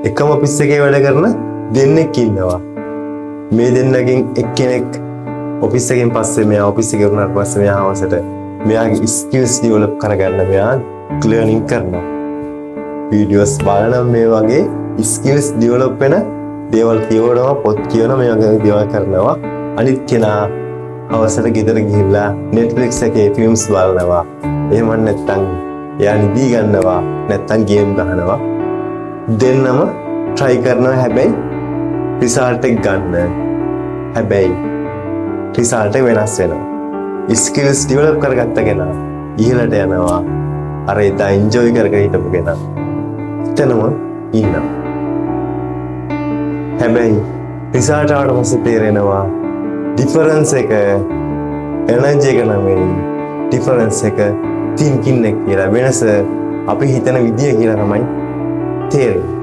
එකම ඔෆිස් එකේ වැඩ කරන දෙන්නෙක් ඉන්නවා. මේ දෙන්නගෙන් එක්කෙනෙක් ඔෆිස් එකෙන් පස්සේ මෙයා ඔෆිස් එකේ වුණාට පස්සේ මෙයා හවසට මෙයාගේ ස්කිල්ස් ඩෙවලොප් කරගන්න මෙයා ලර්නින් කරනවා. වීඩියෝස් බලන මේ වගේ ස්කිල්ස් ඩෙවලොප් වෙන දේවල් කියවනවා, පොත් කියවනවා, මේ වගේ දේවල් කරනවා. අනිත් කෙනා හවසට ගෙදර ගිහිල්ලා Netflix එකේ ෆිල්ම්ස් බලනවා. එහෙම නැත්නම් එයා නිදි ගන්නවා, නැත්නම් ගේම් ගහනවා. දෙන්නම try කරනවා හැබැයි රිසල්ට් එක ගන්න. හැබැයි රිසල්ට් එක වෙනස් වෙනවා. ස්කිල්ස් ඩෙවලොප් කරගත්ත කෙනා ඉහළට යනවා. අර එදා එන්ජොයි කරගෙන හිටපු කෙනා එතනම ඉන්නවා. හැබැයි රිසල්ට් ආවට පස්සේ තේරෙනවා ඩිෆරන්ස් එක එනර්ජි එක නෙමෙයි ඩිෆරන්ස් එක තින්කින් එක කියලා. වෙනස අපි හිතන විදිය කියලා තමයි තේරෙන්නේ.